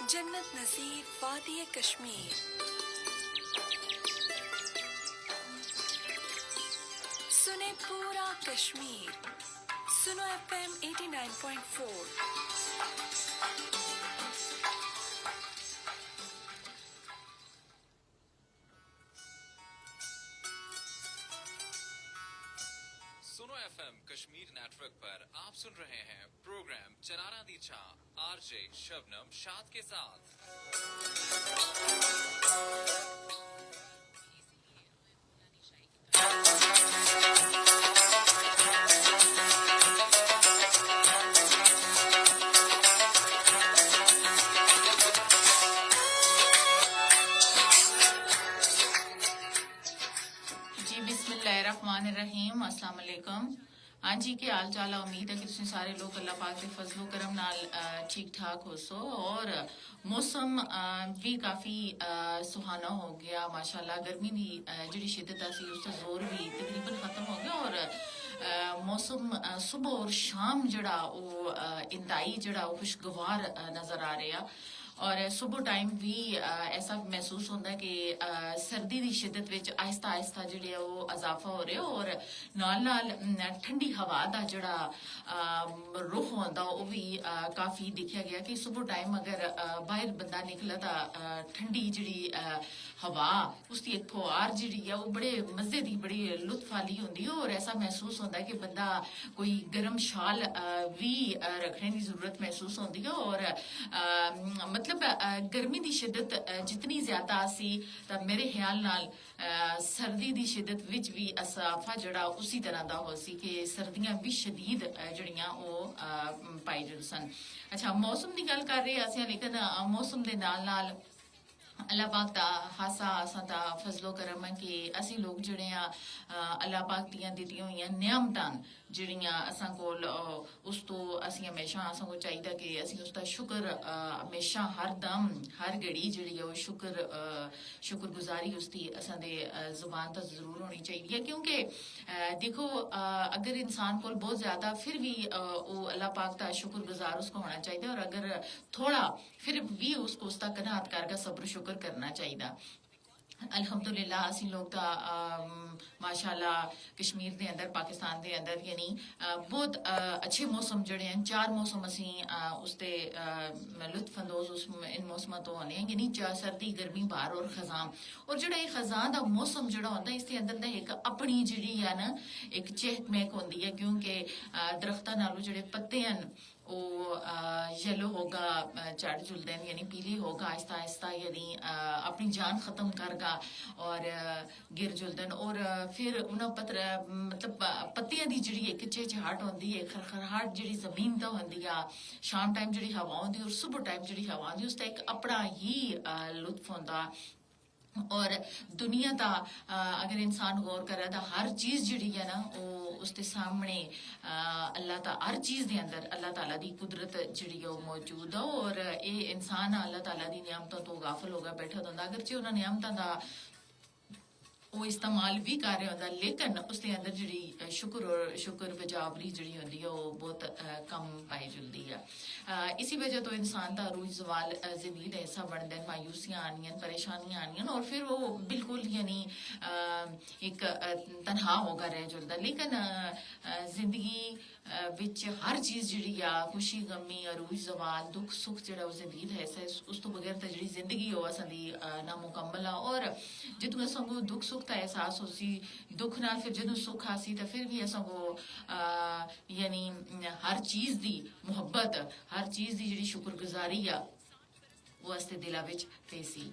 जन्नत नसीब वादी कश्मीर। सुने पूरा कश्मीर। सुनो FM 89.4। सुनो FM कश्मीर नेटवर्क पर आप सुन रहे हैं प्रोग्राम चनारा दी छा आरजे शबनम शाद के साथ। जी बिस्मिल्लाहिर्रहमानिर्रहीम अस्सलाम वालेकुम। हाँ जी के हाल चाल है। उम्मीद है कि तुम सारे लोग अल्लाह पाक के फजलो करम नाल ठीक ठाक हो सो और मौसम भी काफ़ी सुहाना हो गया माशाल्लाह। गर्मी की जी शिद्दत सी उसका जोर भी तकरीबन ख़त्म हो गया और मौसम सुबह और शाम जड़ा वो इंतहाई जड़ा खुशगवार नज़र आ रहा और सुबह टाइम भी ऐसा महसूस होता है कि सर्दी की शिद्दत विच आहिस्ता आहिस्ता जिहड़े वो इजाफा हो रहा और नाल नाल ठंडी हवा का जड़ा रुख होंदा वो भी काफ़ी देखा गया कि सुबह टाइम अगर बाहर बंदा निकला तो ठंडी जिहड़ी हवा उसकी एक फुहार जिहड़ी है वो बड़े मज़े की बड़ी लुत्फ आली होंदी है और ऐसा महसूस होता है कि बंदा कोई गर्म शाल भी रखने की जरूरत महसूस होती है और मतलब गर्मी की शिद्दत जितनी ज्यादा सी तो मेरे ख्याल नाल सर्दी की शिद्दत विच भी असाफा जड़ा उसी तरह का हो सी कि सर्दियां भी शदीद जड़ियां वो पाई जन सन। अच्छा मौसम की गल कर रहे असें लेकिन मौसम के नाल नाल अल्लाह पाक दा हासा असां दा फजलो करम है कि असी लोग जिहड़े आ अल्लाह पाक दियां दित्तियां होइयां नियामतां जिहड़ियां असां कोल उस तो असी हमेशा असां को चाहिदा कि असी उसका शुक्र हमेशा हर दम हर घड़ी जिहड़ी है वो शुक्रगुजारी उसकी असां दे जुबान तक जरूर होनी चाहिए है क्योंकि देखो अगर इंसान कोल बहुत ज्यादा फिर भी वो अल्लाह पाक दा शुक्रगुजार उसको होना चाहिए और अगर थोड़ा फिर भी उसको उसका कनात करके सब्र शुक्र करना चाहिए। अल्हम्दुलिल्लाह असी लोग ता माशाल्लाह कश्मीर दे अंदर पाकिस्तान दे अंदर यानी बहुत अच्छे मौसम जड़े हैं चार मौसम असी उसते लुत्फ अंदोज उस इन मौसमों तो होने यानी सर्दी गर्मी बहार और खजां और जड़ा ये खजां दा मौसम जड़ा होंदा इसके अंदर दा एक अपनी जिहड़ी है ना एक चहक महक होंदी है क्योंकि दरख्तां नालों जड़े पत्ते हैं वो येलो होगा चढ़ जुलते हैं यानी पीली होगा आहिस्ता आहिस्ता यानी अपनी जान खत्म करगा और गिर जुलदन और फिर उन्हें पत्र मतलब पत्तियां दी जिहड़ी एक चिहचहाट होंदी है खरखराहट जिहड़ी जमीन दा होंदी आ शाम टाइम जिहड़ी हवा होंदी और सुबह टाइम जिहड़ी हवा होंदी उसका एक अपना ही लुत्फ होंदा और दुनिया का अगर इंसान गौर करे तो हर चीज जिहड़ी है ना वो उसके सामने अल्लाह ता हर चीज के अंदर अल्लाह ताला दी कुदरत जिहड़ी है वो मौजूद है और ये इंसान अल्लाह ताला दी नियामतों तो गाफिल होगा बैठा होंदा अगरचे उन्हां नियामतां दा वो इस्तेमाल भी कर रहा होंदा लेकिन उसके अंदर जिहड़ी शुक्र बजावरी जिहड़ी होंदी है वो बहुत कम पाई जुलदी है। इसी वजह तो इंसान का रूज जवाल जिंदगी का हिस्सा बनता है मायूसियां आनियां परेशानियां आनियां और फिर वो बिल्कुल यानी एक तनहा होगा रह जुलदा लेकिन जिंदगी विच हर चीज जिहड़ी आ खुशी गमी अरूज जवाल दुख सुख जिहड़ा वो जिंदगी का हिस्सा उस तो बगैर तो जिहड़ी जिंदगी हो असां दी नामुकम्मल आ और जितों असां को दुख सुख का एहसास हो सी दुख नाल फिर जदों सुख आसी तो फिर भी असां को यानी हर चीज दी मुहब्बत हर चीज दी जिहड़ी शुक्रगुजारी आ वो असते दिला विच पेसी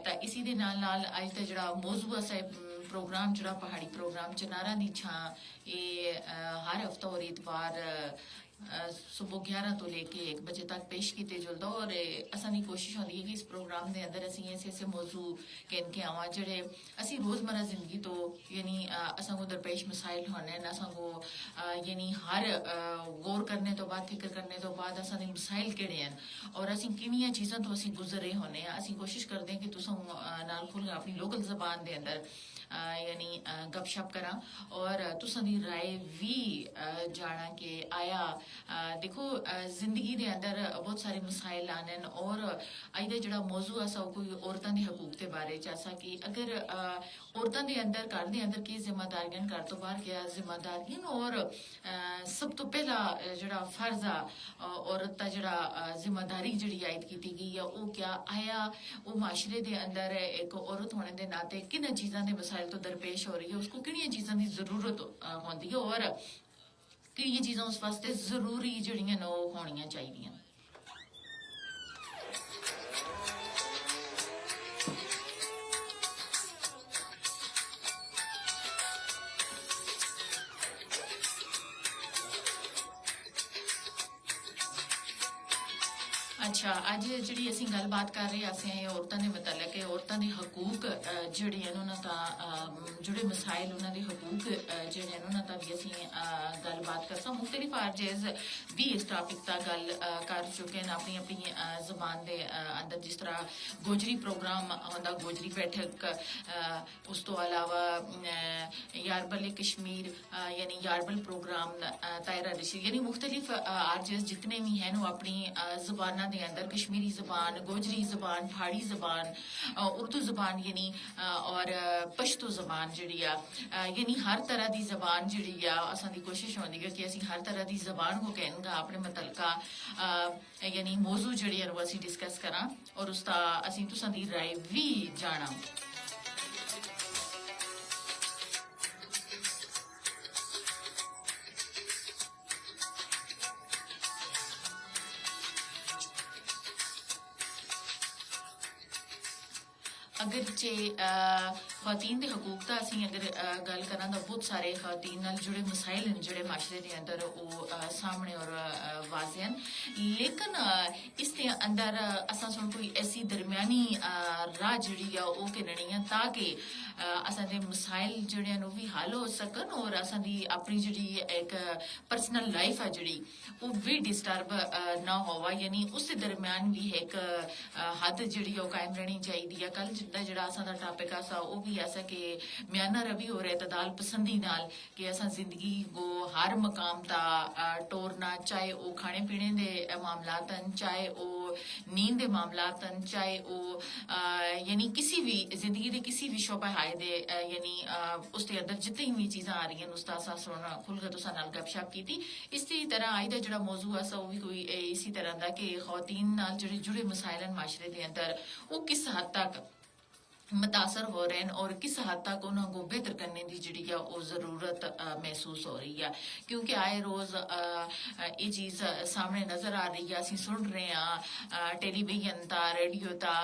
ता इसी दे नाल नाल अज दा जिहड़ा मौजू असा प्रोग्राम जिहड़ा पहाड़ी प्रोग्राम चनारा दी छां ये हर हफ्ता और इतवार सुबह 11 तो लेके 1 बजे तक पेश किए जुलदा और असां दी कोशिश होंदी है कि इस प्रोग्राम के अंदर असी ऐसे ऐसे मौजू कहन के आवां जेह्ड़े असी रोजमर्रा जिंदगी तो यानी असां को दरपेश मसाइल होने न असां को यानी हर गौर करने तो बाद फिक्र करने तो बाद असां दे मसाइल केड़े हैं और असी किनियां चीज़ां तो असी गुजर रहे होने असी कोशिश करते हैं कि तुसां नाल खुल अपनी लोकल जबान दे अंदर यानी गपशप करा और तुसां दी राय भी जाना कि आया देखो जिंदगी दे अंदर बहुत सारे मसाइल आने और अज दा जेह्ड़ा मौजू असा कोई औरतां दे हकूक दे बारे च असा कि अगर औरतां दे अंदर घर दे अंदर की जिम्मेदारियां घर तो बाहर क्या जिम्मेदारियां और सब तो पहला जेह्ड़ा फर्ज आ औरत दा जेह्ड़ा जिम्मेदारी जेह्ड़ी आयद कीती गई है ओह् क्या आया ओह् माशरे दे अंदर एक औरत होने दे नाते किन चीज़ां दे मसाइल तो दरपेश हो रही है उसको किहड़ियां चीज़ां दी जरूरत होंदी है और किहड़ियां चीज़ां उस वास्ते जरूरी जेह्ड़ियां न ओह् होनियां चाहिदियां। अच्छा अज जी असी गलबात कर रहे असें औरतां दे मतलब कि औरतां दे हकूक जेह्ड़े न उन्हां दा जुड़े मसाइल उन्हां दे हकूक जेह्ड़े न उन्हां दा भी असी गलबात करसां मुख्तलिफ आरजेज भी इस टॉपिक दा गल कर चुके न अपनी अपनी जबान दे अंदर जिस तरह गोजरी प्रोग्राम होंदा गोजरी बैठक उस तो अलावा यारबल कश्मीर यानी यारबल प्रोग्राम तायरा रशीद यानी मुख्तलिफ आरजेज जितने भी हैं वो अपनी जबाना दे अंदर कश्मीरी जबान गोजरी जबान ठाड़ी जबान उर्दू जबान यानी और पश्तो जबान जिहड़ी यानी हर तरह की जबान जिहड़ी असां दी कोशिश होंदी है कि असीं हर तरह की जबान को कहना अपने मुतलका यानी मौजू जिहड़े हैं असीं डिस्कस करां और उसका असीं तुसां दी राय भी जाना। अगरचे खातन के हकूक का असीं अगर गल करां तो बहुत सारे खातन नाल जुड़े मसाइल हैं जोड़े माशरे के अंदर वो सामने और वाजे हैं लेकिन इसके अंदर असां सुन कोई ऐसी दरम्यानी राह जिहड़ी ओह् कड्ढनी है ताकि असां दे मसाइल जिहड़े हैं भी हल हो सकन और असां दी अपनी जिहड़ी एक पर्सनल लाइफ है जिहड़ी ओह् भी डिस्टर्ब ना होवा यानी उस दरम्यान भी एक हद जिहड़ी ओह् कायम रहनी चाहिदी है। कल जिद्दां जेह्ड़ा असां दा टॉपिक आसा ओह् भी ऐसा कि म्याना रवि और एतदाल पसंदी नाल कि असां जिंदगी को हर मकाम दा टोरना चाहे वो खाने पीने दे मामलात हैं चाहे वो नींद के मामलात हैं चाहे वो यानी किसी भी जिंदगी के किसी भी शोबा हाय दे यानी उसके अंदर जितनी भी चीज़ां आ रही हैं उसका असां सुनना खुलकर तुसां नाल गपशप की थी। इसी तरह अज दा जेह्ड़ा मौजू असा वो भी कोई इसी तरह का कि खातन नाल जेह्ड़े जुड़े मसाइल हैं माशरे के अंदर वो किस हद तक मुतासर हो रहे हैं और किस हद तक उन्होंने बेहतर करने की जी वो जरूरत महसूस हो रही है क्योंकि आए रोज ये चीज़ सामने नजर आ रही है असीं सुन रहे हैं टेलीविजन ता रेडियो ता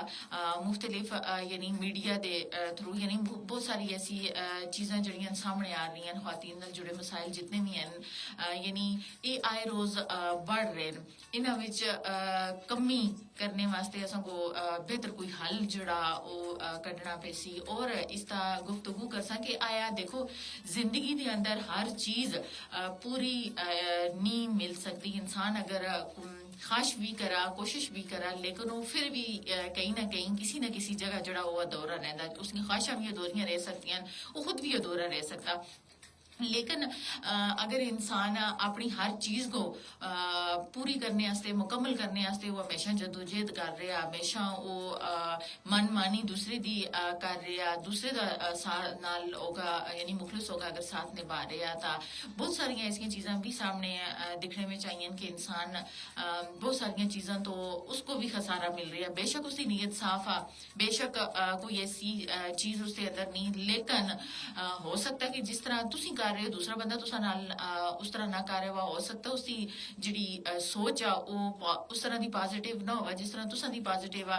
मुख्तलिफ यानी मीडिया के थ्रू यानी बहुत सारी ऐसी चीज़ां जड़ियां सामने आ रही हैं खातन नाल जुड़े मसाइल जितने भी हैं यानी ये आए रोज बढ़ रहे हैं इन्हां विच कमी करने वास्ते असां को बेहतर कोई हल जड़ा कड्ढना पेसी और इसका गुफ्तगू करसा कि आया देखो जिंदगी के अंदर हर चीज पूरी नहीं मिल सकती इंसान अगर ख्वाहिश भी करा कोशिश भी करा लेकिन वो फिर भी कहीं ना कहीं किसी न किसी जगह जड़ा वो अधूरा रहता उसकी ख्वाहिशां भी अधूरियां रह सकती हैं वो खुद भी अधूरा रह सकता लेकिन अगर इंसान अपनी हर चीज़ को पूरी करने वास्ते मुकम्मल करने वास्ते वो हमेशा जदोजहद कर रहा हमेशा वो मन मानी दूसरे दी कर रहा दूसरे का नाल होगा यानी मुखलिस होगा अगर साथ निभा रहा था बहुत सारिया ऐसी चीज़ां भी सामने दिखने में चाहिए कि इंसान बहुत सारिया चीज़ां तो उसको भी खसारा मिल रहा है बेशक उसकी नीयत साफ आ बेशक कोई ऐसी चीज़ उसके अंदर नहीं लेकिन हो सकता है कि जिस तरह तुसी कर रहे हो दूसरा बंदा तुसा नाल उस तरह ना कर रहा हो सकता है उसकी जिहड़ी सोच आ वो उस तरह की पॉजिटिव ना हो जिस तरह तुसा दी पॉजिटिव आ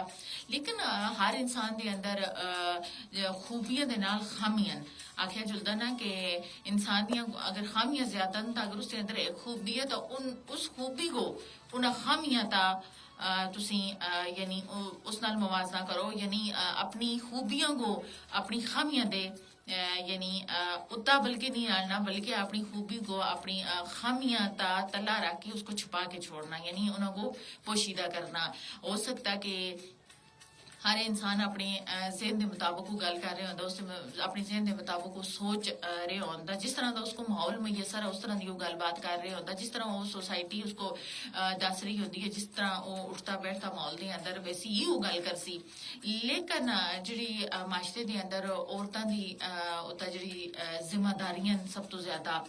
लेकिन हर इंसान के अंदर खूबियां दे नाल खामियां आखिया जुलदा ना कि इंसान दियां अगर खामियां ज्यादा न अगर उसके अंदर एक खूबी है तो उस खूबी को उन खामियां ता तुसी यानी उस नाल मुवाजना करो यानी अपनी खूबियों को अपनी खामियां दे यानी उतना बल्कि नहीं आना बल्कि अपनी खूबी को अपनी खामियां ता तला रख के उसको छुपा के छोड़ना यानी उनको पोशीदा करना हो सकता कि हर इंसान अपने जहन के मुताबिक वो गल कर रहा होंदा उस अपने जहन के मुताबिक वो सोच रहा होंदा जिस तरह का उसको माहौल मुयसर है उस तरह की वो गलबात कर रहा होंदा जिस तरह वो सोसाइटी उसको दस रही होंदी है जिस तरह वो उठता बैठता माहौल के अंदर वैसी ही वो गल कर सी लेकिन जी माशरे के अंदर औरतों की उत्ता जी जिम्मेदारियां सब तो ज्यादा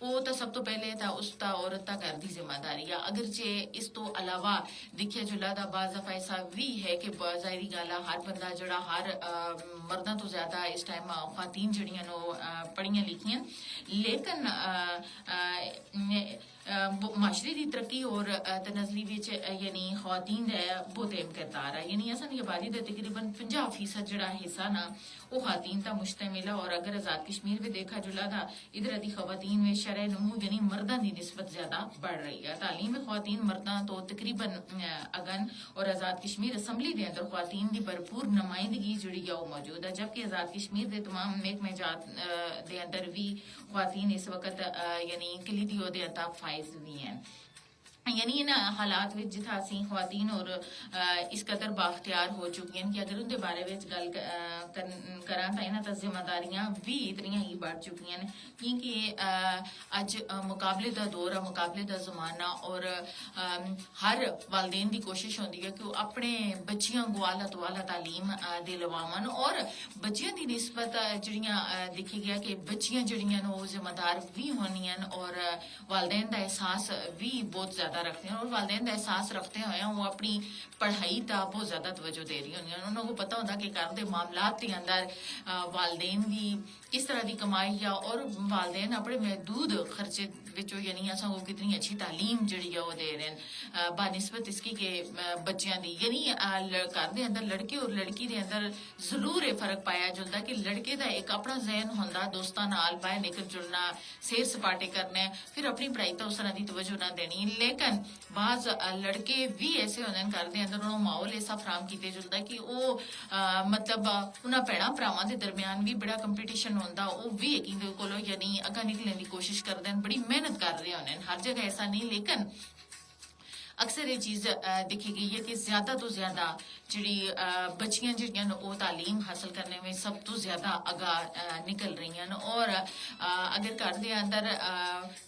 वो तो सब तो पहले था उसका औरत का घर की जिम्मेदारी है अगर जे इस तो अलावा दिखिया जुला दा बाज दफा ऐसा भी है कि जाहिरी गल है हर बंदा जड़ा हर मर्दा तो ज्यादा इस टाइम खातीन जड़ियां नो पढ़ियां लिखियां लेकिन माशरे की तरक्की और तनजली विच यानी खातीन दा बहुत अहम किरदार है यानी असां आबादी का तकरीबन 50% जड़ा हिस्सा ना वो खातीन का मुश्तमिल है और अगर आजाद कश्मीर में देखा जुला था इधर दी खवातीन में शरह नमू यानी मर्दा की निस्बत ज्यादा बढ़ रही है तालीम में खातीन मर्दा तो तकरीबन अगन और आजाद कश्मीर असम्बली के अंदर खातीन की भरपूर नुमाइंदगी जुड़ी है वो मौजूद है जबकि आजाद कश्मीर के तमाम महकमे जात के अंदर भी खातीन इस वक्त यानी कलीदी ओहदे तक फाइज भी हैं यानी इन हालात में जिथा असी खातीन और इस कदर बाख्तियार हो चुकी हैं कि अगर उनके बारे में गल करा तो इन्हों जिम्मेदारियां भी इतनी ही बढ़ चुकी हैं क्योंकि अज मुकाबले का दौर है मुकाबले का जमाना और हर वालदेन की कोशिश होती है कि वो अपने बच्चियों को आला तो आला तालीम दिलवावन और बच्चियों की निस्बत जड़ियां देखी गया कि बच्चियां जड़ियां जिम्मेदार भी होनियां और वालदेन का एहसास भी बहुत ज्यादा रखते हैं और वालदेन का एहसास रखते हुए वो अपनी पढ़ाई का बहुत ज्यादा तवज्जो दे रही होंगी उन्होंने पता होता कि घर के मामलात के अंदर वालदेन की किस तरह की कमाई है और वालदेन अपने महदूद खर्चे विचों यानी असा को कितनी अच्छी तालीम जड़ी है वो दे रहे हैं बानिस्बत इसकी के बच्चों की यानी घर के अंदर लड़के और लड़की के अंदर जरूर ये फर्क पाया जाता कि लड़के का एक अपना जहन होंदा दोस्तों नाल बाहर निकल जुलना सैर सपाटे करने फिर अपनी पढ़ाई तो उस तरह की तवज्जो ना देनी लेकिन बाज लड़के भी ऐसे होंगे घर के अंदर उन्होंने माहौल ऐसा फराम किया जाता कि वो मतलब उन्होंने भैन भरावां के दरम्यान भी बड़ा कंपीटिशन होंदा वो भी यकीन को यानी अग्गा निकलने की कोशिश करते हैं बड़ी मेहनत कर रहे होने हर जगह ऐसा नहीं लेकिन अक्सर ये चीज देखी गई है कि ज्यादा तो ज्यादा जी बच्चियां जड़ियां तालीम हासिल करने में सब तो ज्यादा अगा निकल रही हैं और अगर घर के अंदर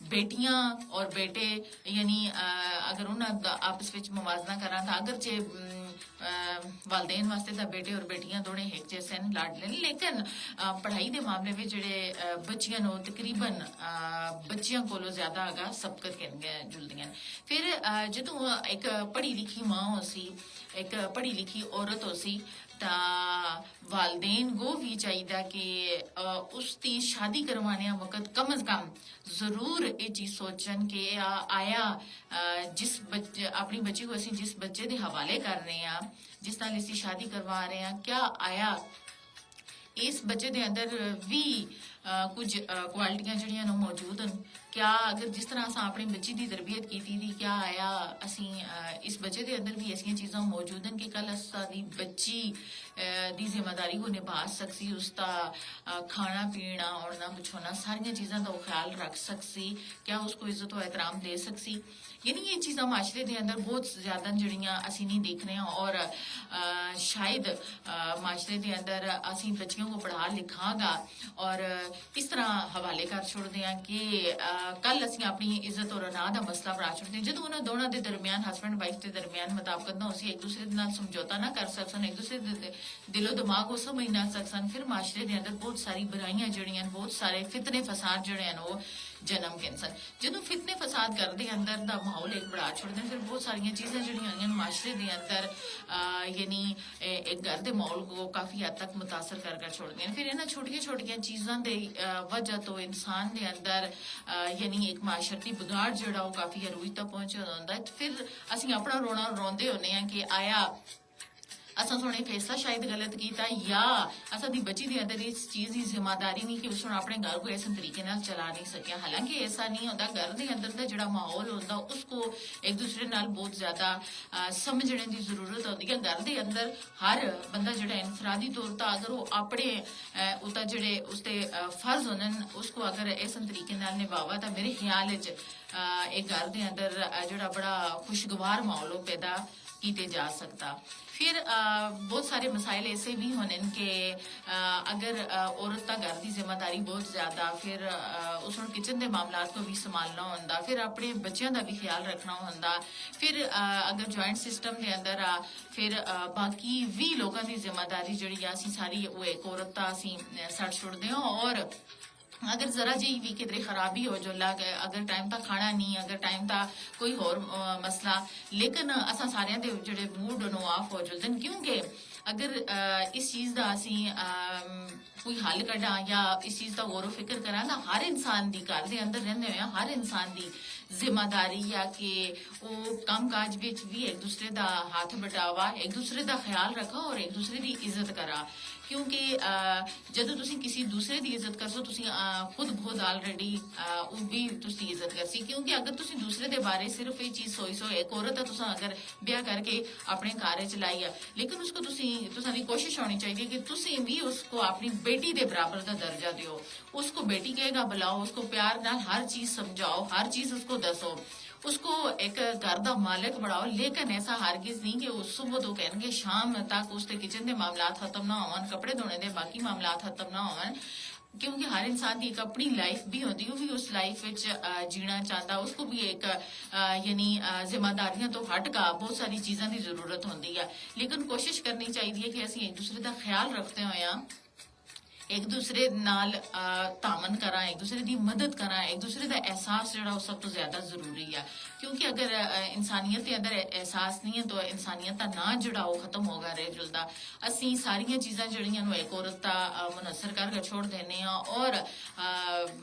बेटियां और बेटे यानी अगर उन्हें आपस में मुवाजना करा था अगर जे वालदेन वास्ते तो बेटे और बेटियां दोने एक जैसे लाडले लेकिन पढ़ाई के मामले में जेडे बच्चियां नो तकरीबन बच्चियां कोलों ज्यादा अगा सबकत जुलदियां फिर जो एक पढ़ी लिखी मां हो सी एक पढ़ी लिखी औरत हो सी ता वालदेन को भी चाहिए कि उसकी शादी करवाने वक्त कम अज कम जरूर ये चीज सोचन कि आया जिस बच्चे अपनी बच्ची को असी जिस बच्चे के हवाले कर रहे हैं जिस नाल असी शादी करवा रहे हैं क्या आया इस बच्चे के अंदर भी कुछ क्वालिटियां जड़ियां मौजूद हैं क्या अगर जिस तरह असा अपनी बच्ची की तरबियत की थी क्या आया असी इस बच्चे के अंदर भी ऐसी चीज़ां मौजूद हैं कि कल असादी बच्ची दी जिम्मेदारी को निभा सकसी उसका खाना पीना उड़ना बिछोना सारिया चीज़ों का ख्याल रख सकसी क्या उसको इज्जत और एहतराम दे सकसी यानी ये चीज़ां माशरे के अंदर बहुत ज्यादा जड़ियां असी नहीं देख रहे हैं और शायद माशरे के अंदर असी बच्चियों को पढ़ा लिखागा और इस तरह हवाले कर छोड़ते हैं कि कल असी अपनी इज्जत और अनाह का मसला बढ़ा छोड़ते हैं जो उन्होंने दोनों के दरम्यान हसबैंड वाइफ के दरम्यान मुताबकत ना उसी एक दूसरे नाल समझौता ना कर सकन एक दूसरे दिलो दिमाग को समझ ना सकन फिर माशरे के अंदर बहुत सारी बुराइयां जड़ियां बहुत सारे फितने फसाद जड़े हैं वो जन्म कैंसर जो फितने फसाद करते अंदर का माहौल एक बढ़ा छोड़ते हैं फिर बहुत सारिया चीज़ां जड़ियां माशरे के अंदर यानी एक घर के माहौल को काफ़ी हद तक मुतासर कर छोड़ती हैं फिर इन्होंने छोटिया छोटिया चीज़ों के वजह तो इंसान के अंदर यानी एक माशरती बिगाड़ जोड़ा वो काफ़ी अरूज तक पहुंचा होता है फिर असी अपना रोना रोंदे होने हैं कि आया असा थोड़े फैसला शायद गलत किया या असा दी बच्ची के अंदर इस चीज़ की जिम्मेदारी नहीं कि उसने अपने घर को ऐसे तरीके नाल चला नहीं सकिया हालांकि ऐसा नहीं होता घर के अंदर का जो माहौल होता उसको एक दूसरे नाल बहुत ज्यादा समझने की जरूरत होती है घर के अंदर हर बंदा जो इनफरादी तौर पर अगर वो अपने उता जोड़े उसके फर्ज होने उसको अगर इस तरीके नाल निभावा तो मेरे ख्याल एक घर के अंदर जो बड़ा खुशगवार माहौल पैदा किए जा सकता। फिर बहुत सारे मसाइल ऐसे भी होने कि अगर औरत का घर की जिम्मेदारी बहुत ज्यादा, फिर उसने किचन के मामलात को भी संभालना होंदा, फिर अपने बच्चों का भी ख्याल रखना होंदा, फिर अगर जॉइंट सिस्टम के अंदर आ फिर बाकी भी लोगों की जिम्मेदारी जी असी सारी वो एक औरत का असी सट छुड़ते हैं। और अगर जरा जी भी कितनी खराबी हो जो लग अगर टाइम तक खाना नहीं, अगर टाइम तक कोई होर मसला, लेकिन असा सारे दे जेडे मूड नो ऑफ हो जुलदन, क्योंकि अगर इस चीज का असी कोई हल कड्डा या इस चीज का गौर फिक्र करा ना, हर इंसान की घर के अंदर रहंदे होए हर इंसान की जिम्मेदारी या कि वो काम काज विच भी एक दूसरे का हाथ बटावा, एक दूसरे का ख्याल रखा और एक दूसरे की इज्जत करा। क्योंकि ਜਦੋਂ ਤੁਸੀਂ ਕਿਸੇ ਦੂਸਰੇ ਦੀ ਇੱਜ਼ਤ ਕਰਸੋ ਤੁਸੀਂ ਖੁਦ ਬਹੁਤ ਆਲਰੇਡੀ ਉਹ ਵੀ ਤੁਸੀਂ ਇੱਜ਼ਤ ਕਰਸੀ। ਕਿਉਂਕਿ ਅਗਰ ਤੁਸੀਂ ਦੂਸਰੇ ਦੇ ਬਾਰੇ ਸਿਰਫ ਇਹ ਚੀਜ਼ ਸੋਚੋ ਇੱਕ ਔਰਤ ਤੁਸੀਂ ਅਗਰ ਵਿਆਹ ਕਰਕੇ ਆਪਣੇ ਘਰ ਚ ਲਾਈ ਆ, ਲੇਕਿਨ ਉਸਕੋ ਤੁਸੀਂ ਦੀ ਕੋਸ਼ਿਸ਼ ਹੋਣੀ ਚਾਹੀਦੀ ਹੈ ਕਿ ਤੁਸੀਂ ਵੀ ਉਸको ਆਪਣੀ बेटी ਦੇ ਬਰਾਬਰ ਦਾ ਦਰਜਾ ਦਿਓ। उसको बेटी कहेगा बुलाओ, उसको प्यार नाल हर चीज समझाओ, हर चीज उसको दसो, उसको एक घर का मालिक बनाओ। लेकिन ऐसा हरगिज नहीं कि उस सुबह तो कहेंगे शाम तक उसके किचन के मामलात खत्म ना होवन, कपड़े धोने के बाकी मामलात खत्म ना होवन। क्योंकि हर इंसान की एक अपनी लाइफ भी होती है, वो भी उस लाइफ विच जीना चाहता, उसको भी एक यानी जिम्मेदारियां तो हट का बहुत सारी चीज़ों की जरूरत होती है। लेकिन कोशिश करनी चाहिए कि असी एक दूसरे का ख्याल रखते हुए एक दूसरे नाल तामन करा, एक दूसरे की मदद करा, एक दूसरे का एहसास जो सब तो ज्यादा जरूरी है। क्योंकि अगर इंसानियत के अंदर एहसास नहीं है तो इंसानियत का ना जोड़ा वो खत्म होगा रह जुलदा। असी सारिया चीज़ा जड़ियां एक औरत का मुनसर कर छोड़ देने और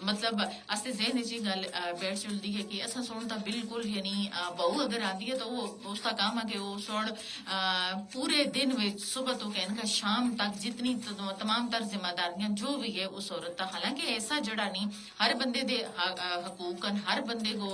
मतलब अस जहन च गल बैठ चुलती है कि असा सुन तो बिल्कुल यानी बहू अगर आती है तो वो उसका काम है कि वो सुन पूरे दिन में सुबह तो कहने शाम तक जितनी तमाम तर जिम्मेदारियां जो भी है उस औरत का। हालांकि ऐसा जड़ा नहीं, हर बंदे दे हकूक हर बंदे को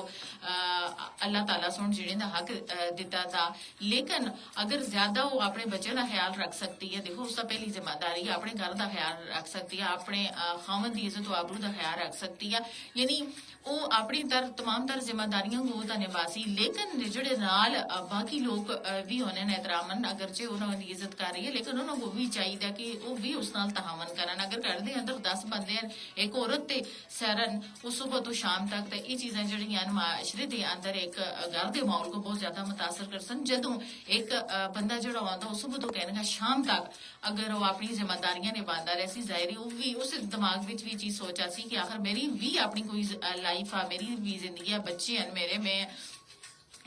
अल्लाह ताला सुन जिहड़े दा हक दिता था। लेकिन अगर ज्यादा वो अपने बच्चे का ख्याल रख सकती है, देखो उसका पहली जिम्मेदारी है अपने घर का ख्याल रख सकती है, अपने खामन की इज्जत आबरू का ख्याल रख सकती है, यानी वो अपनी तमाम तर जिम्मेदारियों को तो निभासी। लेकिन जेडे नाल बाकी लोग भी होने ने एहतरामन अगरचे उन्होंने इज्जत कर रही है, लेकिन उन्होंने भी चाहिए कि वो भी उस नाल तहावन करन। अगर घर दे अंदर 10 बंदे हैं, एक औरत ते सैरन उस सुबह तो शाम तक, तो ये चीज़ां जड़ियां माशरे के अंदर एक घर के माहौल को बहुत ज्यादा मुतासर कर सन। जदों एक बंदा जो आता उस सुबह तो कहने शाम तक अगर वो अपनी जिम्मेदारियां निभाता रहे, जाहिर वो भी उस दिमाग में भी चीज सोचा सी कि आखिर मेरी भी अपनी कोई लाइफ है, मेरी भी जिंदगी है, बच्चे हैं मेरे, मैं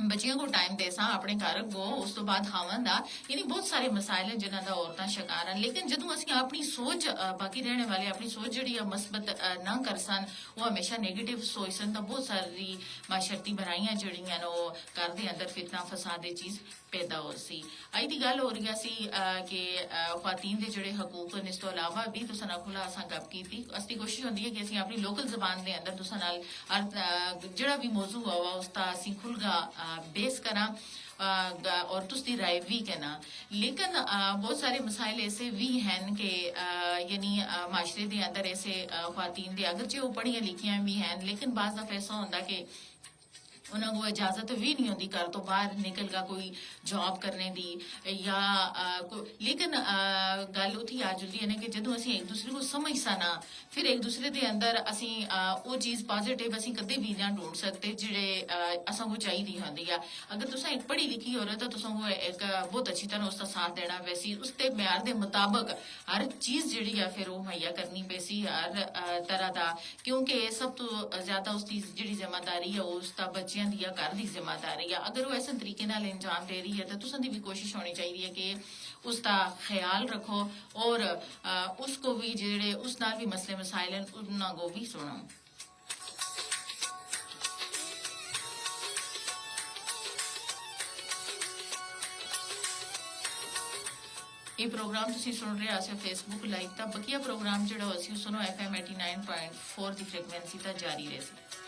बच्चियों को टाइम दे सा अपने घर को, उस तो बाद खावन दा, यानी बहुत सारे मसाइल हैं जिन्हों का औरतां शिकार हैं। लेकिन जदों असीं अपनी सोच बाकी रहने वाले अपनी सोच जी मस्बत ना कर सन, वो हमेशा नेगेटिव सोच सन, तो बहुत सारी माशरती बुराइयां जड़ियां वो घर के अंदर फितना फसाद चीज पैदा हो सी। अज की गल हो रही सी कि खातन के जोड़े हकूक ने, इस तो इलावा भी तुसां नाल खुला असां गप कीती। असदी कोशिश होंदी है कि असीं अपनी लोकल जबान के अंदर तुसां नाल जिहड़ा भी मौजू हुआ उसका असीं खुलगा बेस करा और तुसदी राय भी कहना। लेकिन बहुत सारे मसाइल ऐसे भी हैं कि यानी माशरे के अंदर ऐसे खातन दे अगरचे वो पढ़िया लिखिया भी हैं, लेकिन बाज़ दफा ऐसा होंदा कि उन्होंने इजाजत भी नहीं होती घर तो बाहर निकल का कोई जॉब करने दी या लेकिन गल उठी आ जुलती है कि जो असी एक दूसरे को समझ सा ना, फिर एक दूसरे के अंदर असी वो चीज पॉजिटिव असी कदे भी ना ढूंढ सकते जेडे असा को चाहिए होंगी है। अगर तुसा एक पढ़ी लिखी औरत है तो तुसा एक बहुत अच्छी तरह उसका साथ देना पैसी, उसके म्यार के मुताबिक हर चीज जी है फिर वो मुहैया करनी पैसी हर तरह का। क्योंकि सब तो ज्यादा उसकी जी जिम्मेदारी है उसका बच्चों की या घर की जिम्मेदारी है। अगर वो ऐसे तरीके नाल अंजाम दे रही है तो तुसां दी भी कोशिश होनी चाहिए कि उसका ख्याल रखो और उसको भी जेड़े उस नाल भी मसले मसाइल हैं उन्हां को भी सुनो। ये प्रोग्राम तुसी सुन रहे हो फेसबुक लाइव ता, बकिया प्रोग्राम जो सुनो FM 89.4 की फ्रिक्वेंसी ता जारी रहे।